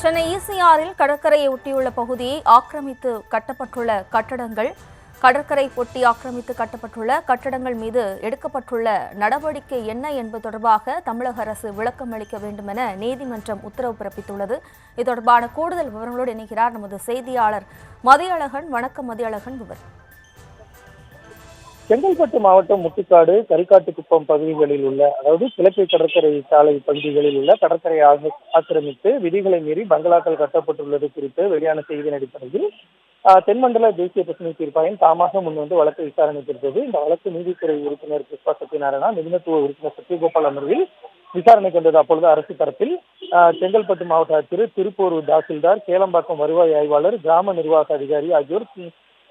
சென்னை ஈசிஆரில் கடற்கரையை ஒட்டியுள்ள பகுதியை ஆக்கிரமித்து கட்டப்பட்டுள்ள கட்டடங்கள் மீது எடுக்கப்பட்டுள்ள நடவடிக்கை என்ன என்பது தொடர்பாக தமிழக அரசு விளக்கம் அளிக்க வேண்டும் என நீதிமன்றம் உத்தரவு பிறப்பித்துள்ளது. இது தொடர்பான கூடுதல் விவரங்களோடு இணைகிறார் நமது செய்தியாளர் மதியழகன். வணக்கம் மதியழகன். விவரம். செங்கல்பட்டு மாவட்டம் முட்டுக்காடு, கரிக்காட்டுக்குப்பம் பகுதிகளில் உள்ள, அதாவது கிழக்கு கடற்கரை சாலை பகுதிகளில் உள்ள கடற்கரை ஆக்கிரமித்து விதிகளை மீறி பங்களாக்கள் கட்டப்பட்டுள்ளது குறித்து வெளியான செய்தியின் அடிப்படையில் தென்மண்டல தேசிய பசுமை தீர்ப்பாயம் தாமாக முன்வந்து வழக்கு விசாரணை பெற்றது. இந்த வழக்கு நீதித்துறை உறுப்பினர் புஷ்பா சத்யநாராயணா, நிபுணத்துவ உறுப்பினர் சத்யகோபால் அமர்வில் விசாரணை கொண்டது. அப்பொழுது அரசு தரப்பில் செங்கல்பட்டு மாவட்ட ஆட்சியர், திருப்பூர் தாசில்தார், கேளம்பாக்கம் வருவாய் ஆய்வாளர், கிராம நிர்வாக அதிகாரி ஆகியோர்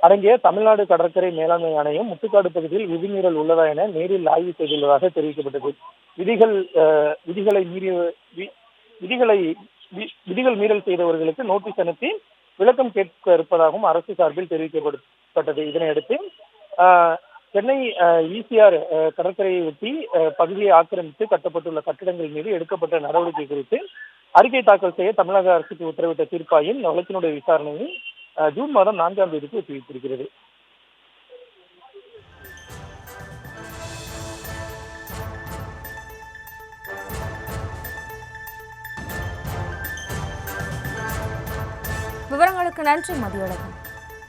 அடங்கிய தமிழ்நாடு கடற்கரை மேலாண்மை ஆணையம் முட்டுக்காடு பகுதியில் விதிமீறல் உள்ளதா என நேரில் ஆய்வு செய்துள்ளதாக தெரிவிக்கப்பட்டது. விதிகள் மீறல் செய்தவர்களுக்கு நோட்டீஸ் அனுப்பி விளக்கம் கேட்க இருப்பதாகவும் அரசு சார்பில் தெரிவிக்கப்பட்டது. இதனையடுத்து சென்னை ஈசிஆர் கடற்கரையை ஒட்டி பகுதியை ஆக்கிரமித்து கட்டப்பட்டுள்ள கட்டிடங்கள் மீது எடுக்கப்பட்ட நடவடிக்கை குறித்து அறிக்கை தாக்கல் செய்ய தமிழக அரசுக்கு உத்தரவிட்ட தீர்ப்பாயம் வழக்கினுடைய விசாரணையை ஜூன் மாதம் 4ஆம் தேதிக்கு ஒத்திவைத்திருக்கிறது. விவரங்களுக்கு நன்றி மதியழகன்.